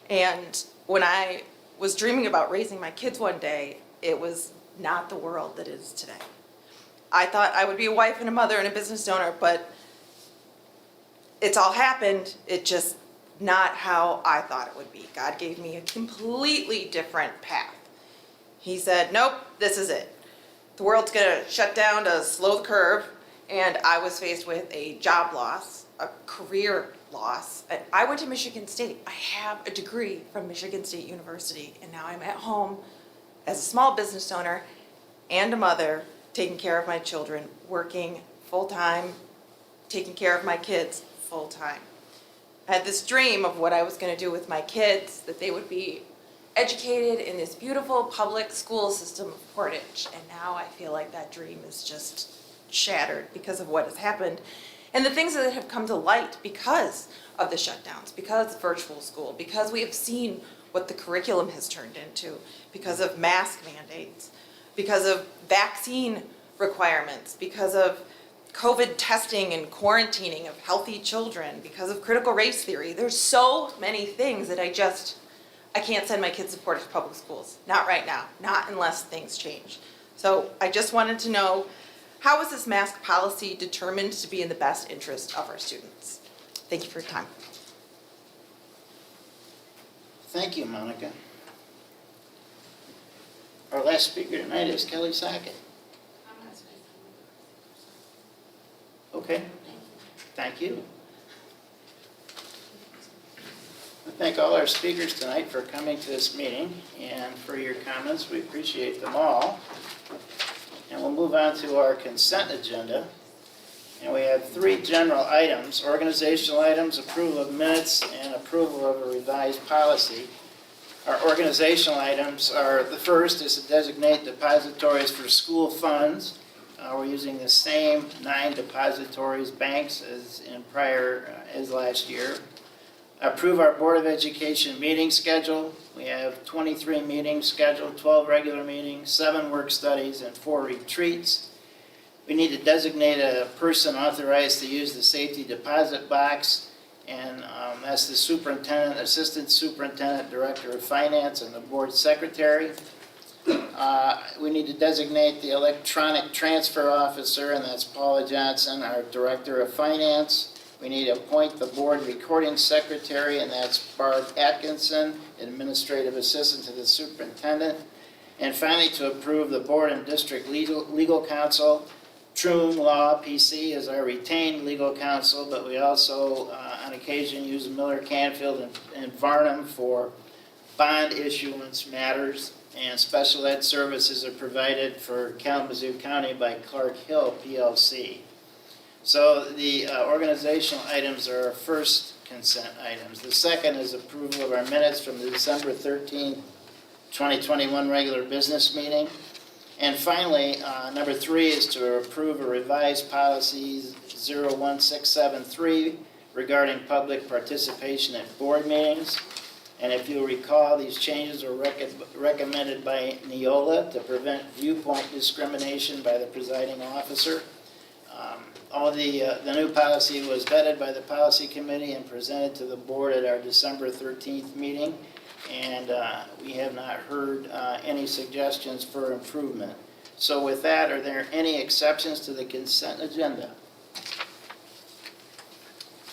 And when I was dreaming about raising my kids one day, it was not the world that is today. I thought I would be a wife and a mother and a business owner, but it's all happened. It just not how I thought it would be. God gave me a completely different path. He said, nope, this is it. The world's gonna shut down to slow the curve, and I was faced with a job loss, a career loss. And I went to Michigan State. I have a degree from Michigan State University, and now I'm at home as a small business owner and a mother, taking care of my children, working full-time, taking care of my kids full-time. I had this dream of what I was gonna do with my kids, that they would be educated in this beautiful public school system of Portage. And now I feel like that dream is just shattered because of what has happened. And the things that have come to light because of the shutdowns, because of virtual school, because we have seen what the curriculum has turned into, because of mask mandates, because of vaccine requirements, because of COVID testing and quarantining of healthy children, because of critical race theory. There's so many things that I can't send my kids to Portage Public Schools. Not right now, not unless things change. So I just wanted to know, how is this mask policy determined to be in the best interest of our students? Thank you for your time. Thank you, Monica. Our last speaker tonight is Kelly Sackett. Okay, thank you. I thank all our speakers tonight for coming to this meeting and for your comments. We appreciate them all. And we'll move on to our consent agenda. And we have 3 general items: organizational items, approval of minutes, and approval of a revised policy. Our organizational items are, the first is to designate depositories for school funds. We're using the same 9 depositories, banks, as last year. Approve our Board of Education meeting schedule. We have 23 meetings scheduled, 12 regular meetings, 7 work studies, and 4 retreats. We need to designate a person authorized to use the safety deposit box, and that's the superintendent, assistant superintendent, director of finance, and the board secretary. We need to designate the electronic transfer officer, and that's Paula Johnson, our director of finance. We need to appoint the board recording secretary, and that's Barb Atkinson, administrative assistant to the superintendent. And finally, to approve the board and district legal counsel. Troon Law PC is our retained legal counsel, but we also, on occasion, use Miller Canfield and Varnum for bond issuance matters, and special ed services are provided for Kalamazoo County by Clark Hill PLC. So the organizational items are our first consent items. The second is approval of our minutes from the December 13th, 2021 regular business meeting. And finally, number 3 is to approve a revised policy 01673 regarding public participation at board meetings. And if you'll recall, these changes are recommended by Neola to prevent viewpoint discrimination by the presiding officer. The new policy was vetted by the policy committee and presented to the board at our December 13th meeting. And we have not heard any suggestions for improvement. So with that, are there any exceptions to the consent agenda?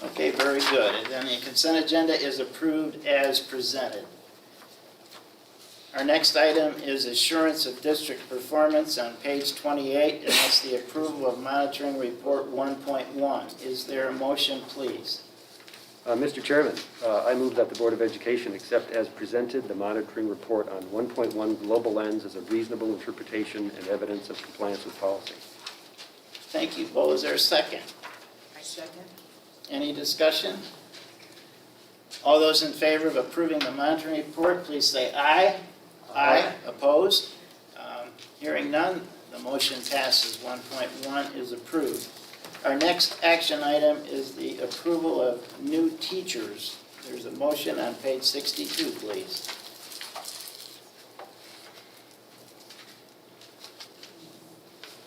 Okay, very good. And then the consent agenda is approved as presented. Our next item is assurance of district performance on page 28, and that's the approval of monitoring report 1.1. Is there a motion, please? Mr. Chairman, I move that the Board of Education accept as presented the monitoring report on 1.1 Global Lens as a reasonable interpretation and evidence of compliance with policy. Thank you, Bo. Is there a second? I second. Any discussion? All those in favor of approving the monitoring report, please say aye. Aye. Opposed? Hearing none, the motion passes. 1.1 is approved. Our next action item is the approval of new teachers. There's a motion on page 62, please.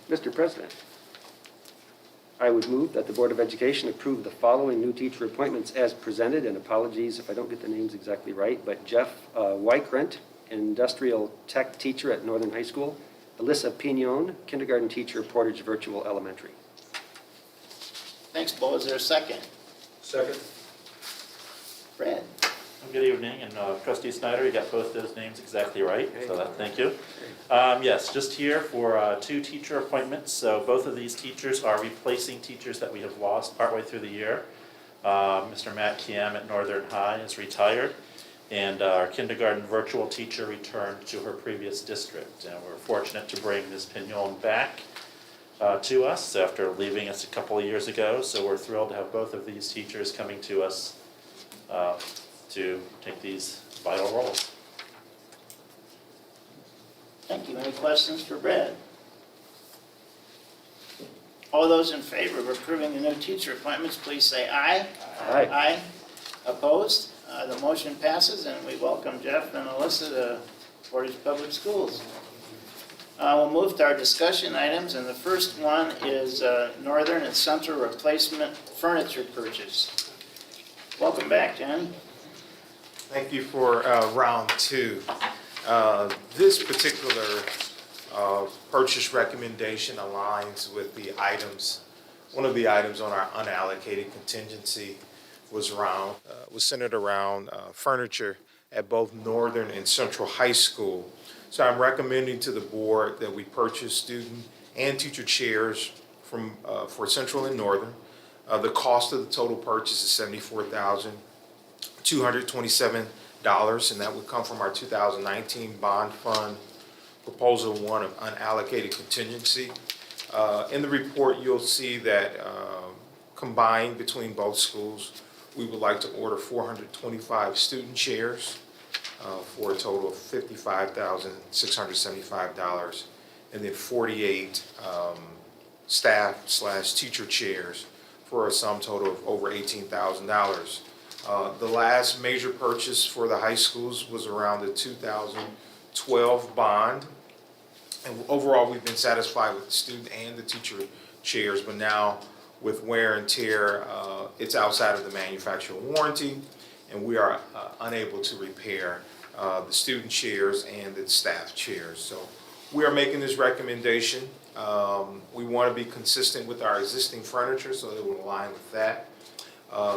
Mr. President, I would move that the Board of Education approve the following new teacher appointments as presented, and apologies if I don't get the names exactly right, but Jeff Wykrent, industrial tech teacher at Northern High School, Alyssa Pignon, kindergarten teacher at Portage Virtual Elementary. Thanks, Bo. Is there a second? Second. Brad? Good evening, and Trustee Snyder, you got both those names exactly right, so thank you. Yes, just here for 2 teacher appointments. So both of these teachers are replacing teachers that we have lost partway through the year. Mr. Matt Kiam at Northern High is retired, and our kindergarten virtual teacher returned to her previous district. And we're fortunate to bring Ms. Pignon back to us after leaving us a couple of years ago. So we're thrilled to have both of these teachers coming to us to take these vital roles. Thank you. Any questions for Brad? All those in favor of approving the new teacher appointments, please say aye. Aye. Aye. Opposed? The motion passes, and we welcome Jeff and Alyssa to Portage Public Schools. We'll move to our discussion items, and the first one is Northern and Central replacement furniture purchase. Welcome back, Jen. Thank you for round 2. This particular purchase recommendation aligns with the items. One of the items on our unallocated contingency was centered around furniture at both Northern and Central High School. So I'm recommending to the board that we purchase student and teacher chairs for Central and Northern. The cost of the total purchase is $74,227, and that would come from our 2019 bond fund proposal 1 of unallocated contingency. In the report, you'll see that combined between both schools, we would like to order 425 student chairs for a total of $55,675, and then 48 staff/teacher chairs for a sum total of over $18,000. The last major purchase for the high schools was around the 2012 bond. And overall, we've been satisfied with the student and the teacher chairs, but now with wear and tear, it's outside of the manufacturer warranty, and we are unable to repair the student chairs and the staff chairs. So we are making this recommendation. We want to be consistent with our existing furniture, so it will align with that.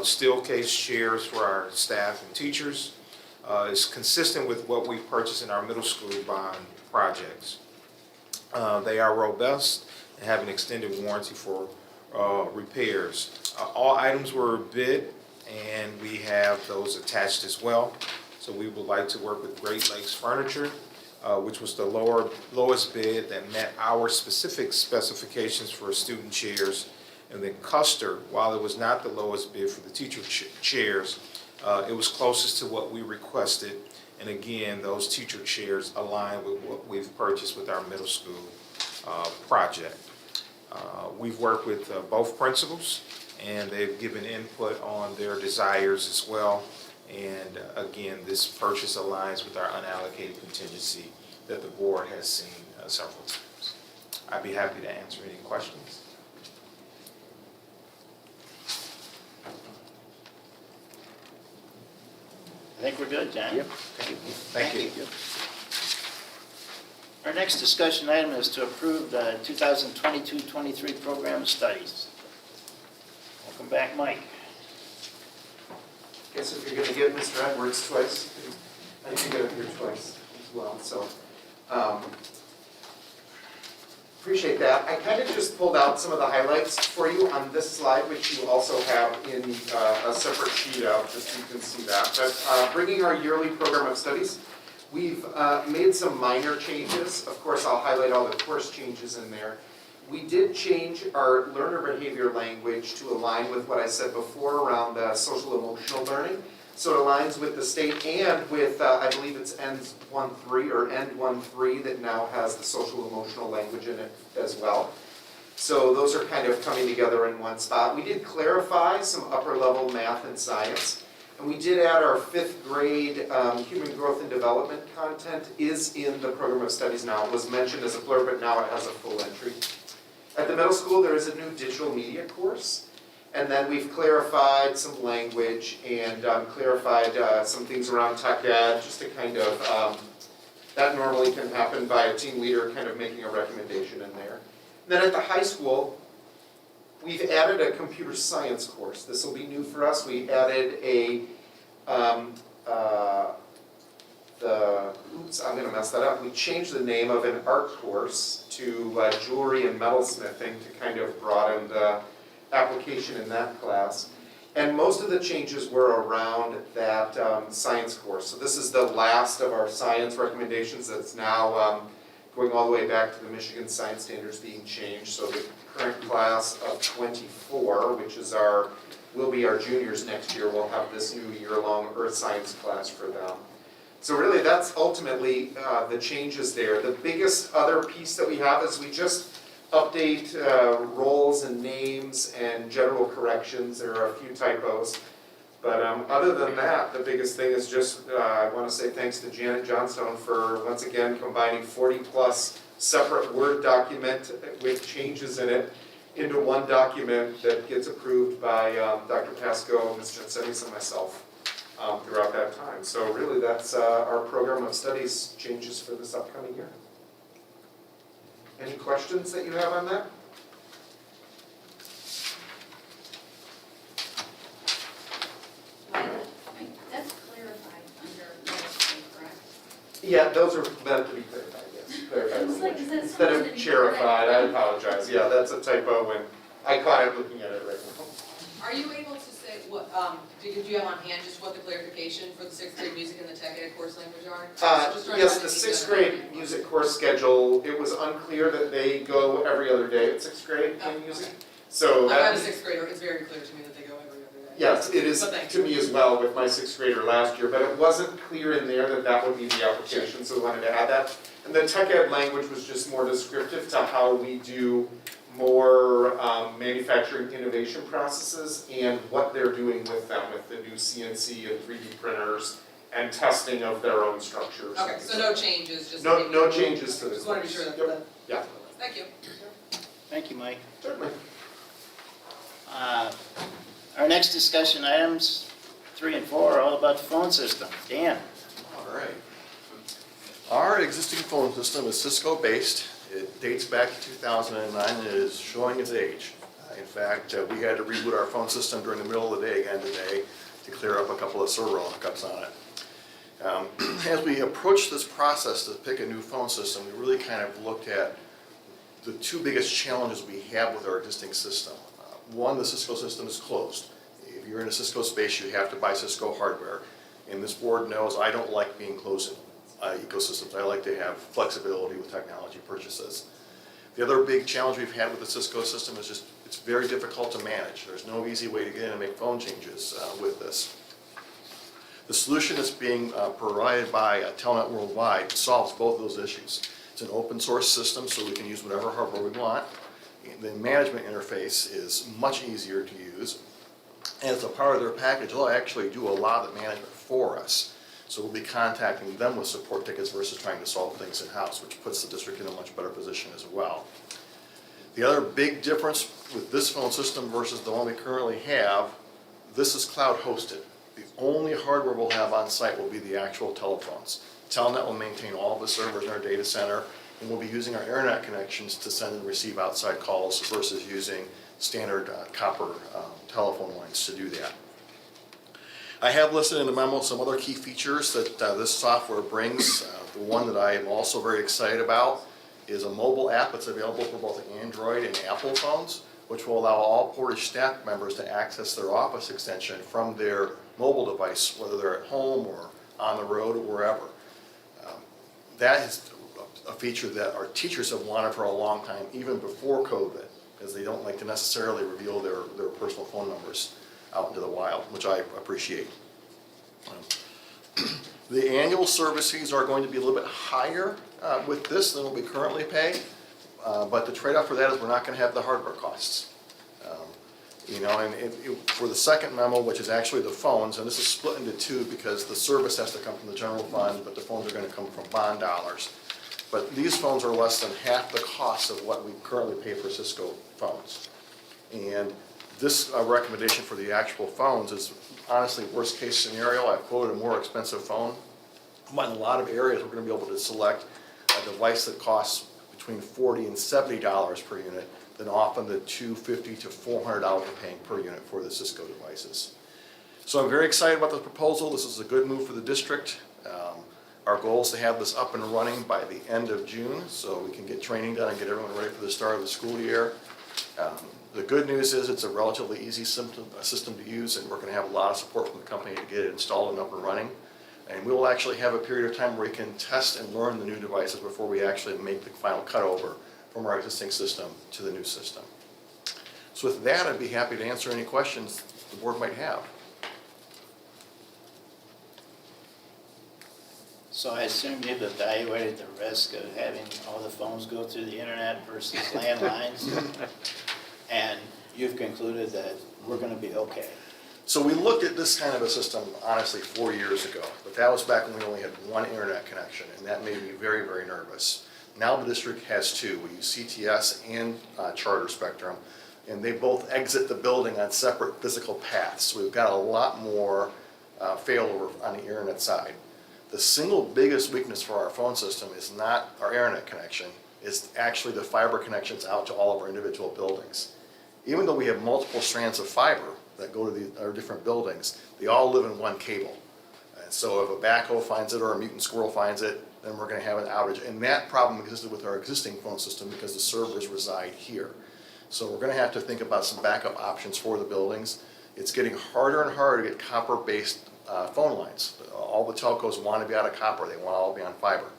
Steel case chairs for our staff and teachers is consistent with what we purchased in our middle school bond projects. They are robust and have an extended warranty for repairs. All items were bid, and we have those attached as well. So we would like to work with Great Lakes Furniture, which was the lowest bid that met our specific specifications for student chairs. And then Custer, while it was not the lowest bid for the teacher chairs, it was closest to what we requested. And again, those teacher chairs align with what we've purchased with our middle school project. We've worked with both principals, and they've given input on their desires as well. And again, this purchase aligns with our unallocated contingency that the board has seen several times. I'd be happy to answer any questions. I think we're good, John. Yep. Thank you. Our next discussion item is to approve the 2022-23 program of studies. Welcome back, Mike. Guess if you're gonna give Mr. Edwards twice, I think you're gonna hear twice as well, so. Appreciate that. I kind of just pulled out some of the highlights for you on this slide, which you also have in a separate sheet out, just so you can see that. But bringing our yearly program of studies, we've made some minor changes. Of course, I'll highlight all the course changes in there. We did change our learner behavior language to align with what I said before around the social emotional learning. So it aligns with the state and with, I believe it's End 1.3 that now has the social emotional language in it as well. So those are kind of coming together in one spot. We did clarify some upper level math and science. And we did add our 5th grade human growth and development content is in the program of studies now. It was mentioned as a blurb, but now it has a full entry. At the middle school, there is a new digital media course. And then we've clarified some language and clarified some things around tech ed, just to kind of, that normally can happen by a team leader kind of making a recommendation in there. And then at the high school, we've added a computer science course. This will be new for us. We added I'm gonna mess that up. We changed the name of an art course to jewelry and metalsmithing to kind of broaden the application in that class. And most of the changes were around that science course. So this is the last of our science recommendations that's now going all the way back to the Michigan Science Standards being changed. So the current class of 24, which is will be our juniors next year, will have this new year-long earth science class for them. So really that's ultimately the changes there. The biggest other piece that we have is we just update roles and names and general corrections. There are a few typos. But other than that, the biggest thing is just, I want to say thanks to Janet Johnstone for once again combining 40+ separate Word document with changes in it into one document that gets approved by Dr. Pasco, Ms. Jensenis, and myself throughout that time. So really that's our program of studies changes for this upcoming year. Any questions that you have on that? That's clarified under ministry, correct? Yeah, those are meant to be clarified, yes. Clarified It's like, is that instead of something that you- chairified, I apologize. Yeah, that's a typo when I caught it looking at it right now. Are you able to say what, do you have on hand just what the clarification for the 6th grade music and the tech ed course language are? Just trying to Yes, find the the 6th details. grade music course schedule, it was unclear that they go every other day at 6th grade Oh, in music. okay. So I've got a that, 6th grader, it's very clear to me that they go every other day. yes, it is But thank to me as well with my 6th grader last year, but it wasn't clear in there that that would be the application, so we wanted to add that. And the tech ed language was just more descriptive to how we do more manufacturing innovation processes and what they're doing with them with the new CNC and 3D printers and testing of their own structures. Okay, so no changes, just. No changes to this. Just wanted to be sure that, Yep. Yeah. Thank you. Thank you, Mike. Certainly. Our next discussion items, 3 and 4, are all about the phone system. Dan? All right. Our existing phone system is Cisco-based. It dates back to 2009 and it is showing its age. In fact, we had to reboot our phone system during the middle of the day again today to clear up a couple of server hookups on it. As we approached this process to pick a new phone system, we really kind of looked at the two biggest challenges we have with our existing system. One, the Cisco system is closed. If you're in a Cisco space, you have to buy Cisco hardware. And this board knows I don't like being closed ecosystems. I like to have flexibility with technology purchases. The other big challenge we've had with the Cisco system is just it's very difficult to manage. There's no easy way to get in and make phone changes with this. The solution that's being provided by Telnet Worldwide solves both of those issues. It's an open source system, so we can use whatever hardware we want. The management interface is much easier to use. And as a part of their package, they'll actually do a lot of the management for us. So we'll be contacting them with support tickets versus trying to solve things in-house, which puts the district in a much better position as well. The other big difference with this phone system versus the one we currently have, this is cloud hosted. The only hardware we'll have on site will be the actual telephones. Telnet will maintain all the servers in our data center, and we'll be using our internet connections to send and receive outside calls versus using standard copper telephone lines to do that. I have listed in the memo some other key features that this software brings. The one that I am also very excited about is a mobile app that's available for both Android and Apple phones, which will allow all Portage staff members to access their Office extension from their mobile device, whether they're at home or on the road or wherever. That is a feature that our teachers have wanted for a long time, even before COVID, because they don't like to necessarily reveal their personal phone numbers out into the wild, which I appreciate. The annual service fees are going to be a little bit higher with this than what we currently pay, but the trade-off for that is we're not going to have the hardware costs. You know, and for the second memo, which is actually the phones, and this is split into two because the service has to come from the general fund, but the phones are going to come from bond dollars. But these phones are less than half the cost of what we currently pay for Cisco phones. And this recommendation for the actual phones is honestly worst case scenario. I've quoted a more expensive phone. But in a lot of areas, we're going to be able to select a device that costs between $40 and $70 per unit than often the $250 to $400 we're paying per unit for the Cisco devices. So I'm very excited about the proposal. This is a good move for the district. Our goal is to have this up and running by the end of June so we can get training done and get everyone ready for the start of the school year. The good news is it's a relatively easy system to use, and we're going to have a lot of support from the company to get it installed and up and running. And we will actually have a period of time where we can test and learn the new devices before we actually make the final cutover from our existing system to the new system. So with that, I'd be happy to answer any questions the board might have. So I assume you've evaluated the risk of having all the phones go through the internet versus landlines, and you've concluded that we're going to be okay. So we looked at this kind of a system, honestly, 4 years ago, but that was back when we only had one internet connection, and that made me very, very nervous. Now the district has two. We use CTS and Charter Spectrum, and they both exit the building on separate physical paths. So we've got a lot more failover on the internet side. The single biggest weakness for our phone system is not our internet connection, it's actually the fiber connections out to all of our individual buildings. Even though we have multiple strands of fiber that go to our different buildings, they all live in one cable. And so if a backhoe finds it or a mutant squirrel finds it, then we're going to have an outage. And that problem existed with our existing phone system because the servers reside here. So we're going to have to think about some backup options for the buildings. It's getting harder and harder to get copper-based phone lines. All the telcos want to be out of copper. They want to all be on fiber.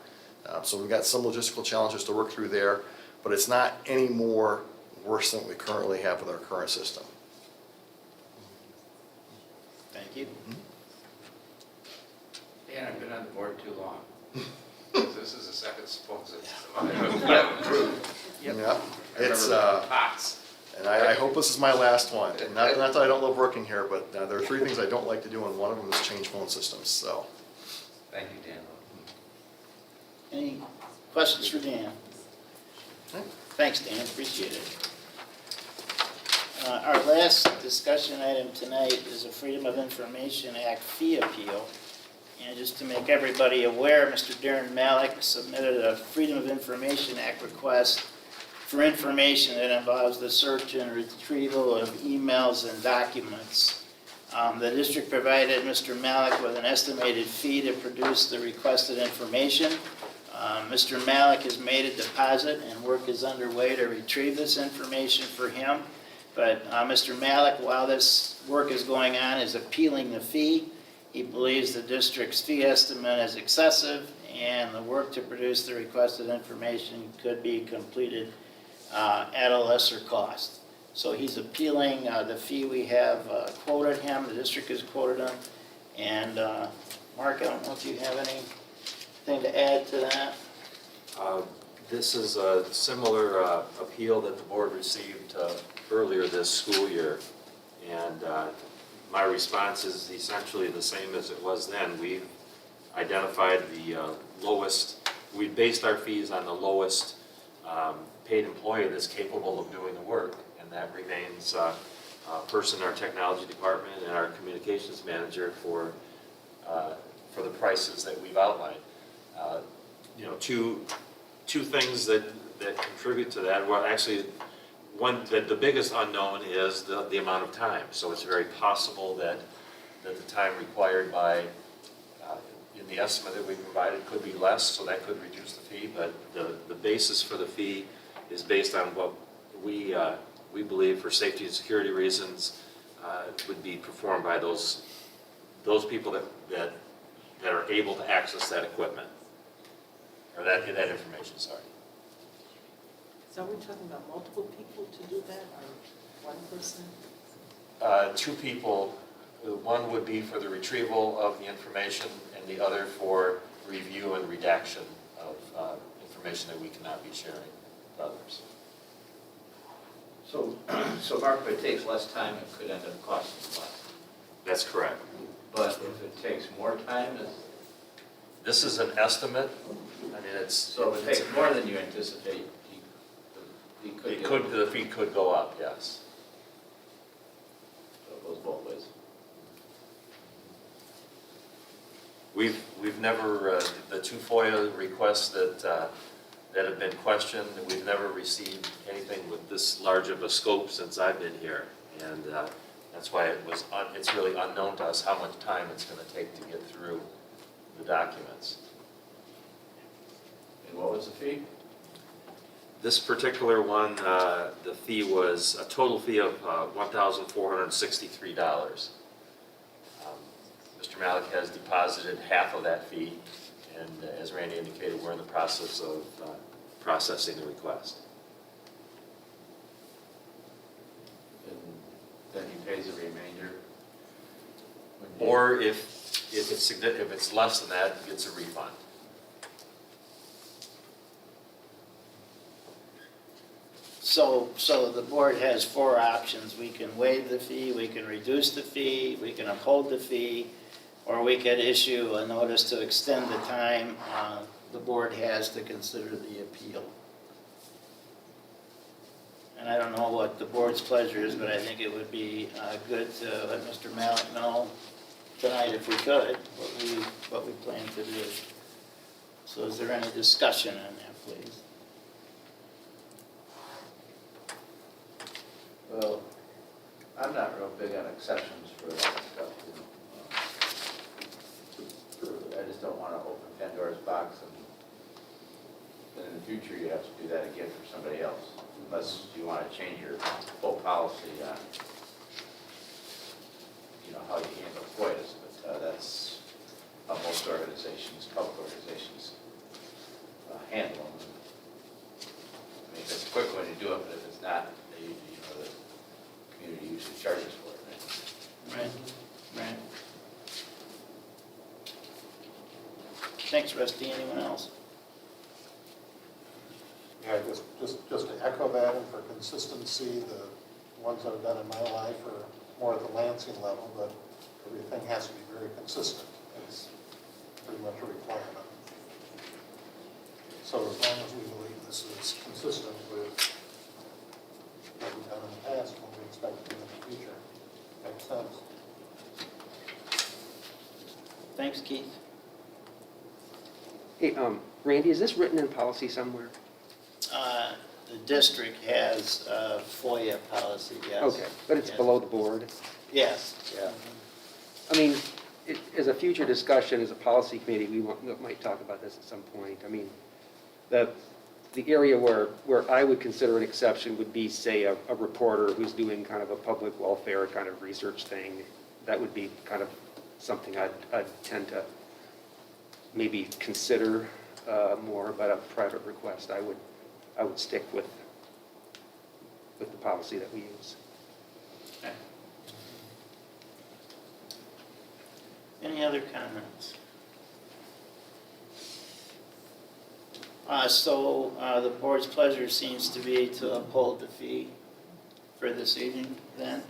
So we've got some logistical challenges to work through there, but it's not any more worse than what we currently have with our current system. Thank you. Dan, I've been on the board too long. This is the second phone system I've approved. Yeah, it's, Pots. and I hope this is my last one. And not that I don't love working here, but there are three things I don't like to do, and one of them is change phone systems, so. Thank you, Dan. Any questions for Dan? Thanks, Dan, appreciate it. Our last discussion item tonight is a Freedom of Information Act fee appeal. And just to make everybody aware, Mr. Darren Malik submitted a Freedom of Information Act request for information that involves the search and retrieval of emails and documents. The district provided Mr. Malik with an estimated fee to produce the requested information. Mr. Malik has made a deposit and work is underway to retrieve this information for him. But Mr. Malik, while this work is going on, is appealing the fee. He believes the district's fee estimate is excessive, and the work to produce the requested information could be completed at a lesser cost. So he's appealing the fee we have quoted him, the district has quoted him. And Mark, I don't know if you have anything to add to that? This is a similar appeal that the board received earlier this school year. And my response is essentially the same as it was then. We've identified the lowest, we based our fees on the lowest paid employee that's capable of doing the work. And that remains a person in our technology department and our communications manager for the prices that we've outlined. You know, two things that contribute to that. Well, actually, the biggest unknown is the amount of time. So it's very possible that the time required by, in the estimate that we provided could be less, so that could reduce the fee. But the basis for the fee is based on what we believe for safety and security reasons would be performed by those people that are able to access that equipment, or that information, sorry. So are we talking about multiple people to do that, or one person? Two people. One would be for the retrieval of the information, and the other for review and redaction of information that we cannot be sharing with others. So Mark, if it takes less time, it could end up costing less. That's correct. But if it takes more time, This is an estimate. I mean, it's. so if it takes more than you anticipate, The fee could go up, yes. So it goes both ways. We've never, the two FOIA requests that have been questioned, we've never received anything with this large of a scope since I've been here. And that's why it's really unknown to us how much time it's going to take to get through the documents. And what was the fee? This particular one, the fee was a total fee of $1,463. Mr. Malik has deposited half of that fee, and as Randy indicated, we're in the process of processing the request. And then he pays the remainder? Or if it's less than that, he gets a refund. So the board has four options. We can waive the fee, we can reduce the fee, we can uphold the fee, or we could issue a notice to extend the time the board has to consider the appeal. And I don't know what the board's pleasure is, but I think it would be good to let Mr. Malik know tonight, if we could, what we plan to do. So is there any discussion on that, please? Well, I'm not real big on exceptions for that stuff, you know. I just don't want to open Pandora's box, and then in the future you have to do that again for somebody else, unless you want to change your whole policy on, you know, how you handle FOIAs, but that's how most organizations, public organizations, handle them. I mean, if it's quick when you do it, but if it's not, you know, the community usually charges for it, right? Right. Thanks, Rusty. Anyone else? Yeah, just to echo that, and for consistency, the ones that I've done in my life are more at the Lansing level, but everything has to be very consistent. It's pretty much a requirement. So as long as we believe this is consistent with what we've done in the past, what we expect to do in the future, makes sense. Thanks, Keith. Hey, Randy, is this written in policy somewhere? The district has a FOIA policy, yes. Okay, but it's Yes. below the board? Yes. Yeah. I mean, as a future discussion, as a policy committee, we might talk about this at some point. I mean, the area where I would consider an exception would be, say, a reporter who's doing kind of a public welfare kind of research thing. That would be kind of something I'd tend to maybe consider more, but a private request, I would stick with the policy that we use. Okay. Any other comments? So the board's pleasure seems to be to uphold the fee for this evening then?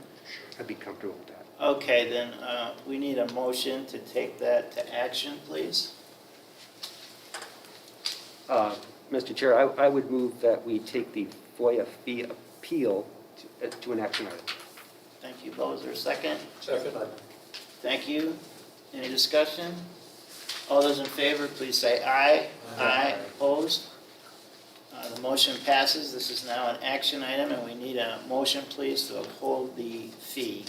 I'd be comfortable with that. Okay, then we need a motion to take that to action, please. Mr. Chair, I would move that we take the FOIA fee appeal to an action item. Thank you, Bo. Is there a second? Second. Thank you. Any discussion? All those in favor, please say aye. Aye. Opposed? The motion passes. This is now an action item, and we need a motion, please, to uphold the fee.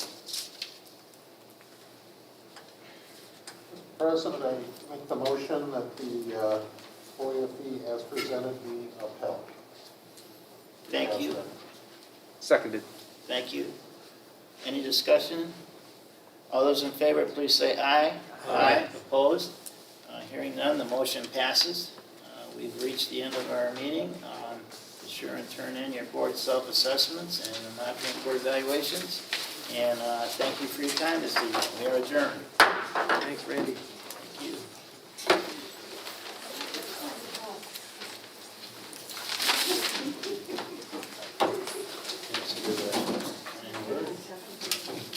Mr. President, I make the motion that the FOIA fee as presented be upheld. Thank you. Seconded. Thank you. Any discussion? All those in favor, please say aye. Aye. Opposed? Hearing none, the motion passes. We've reached the end of our meeting. Be sure and turn in your board self-assessments and the Montgomery Board evaluations. And thank you for your time this evening. We are adjourned. Thanks, Randy.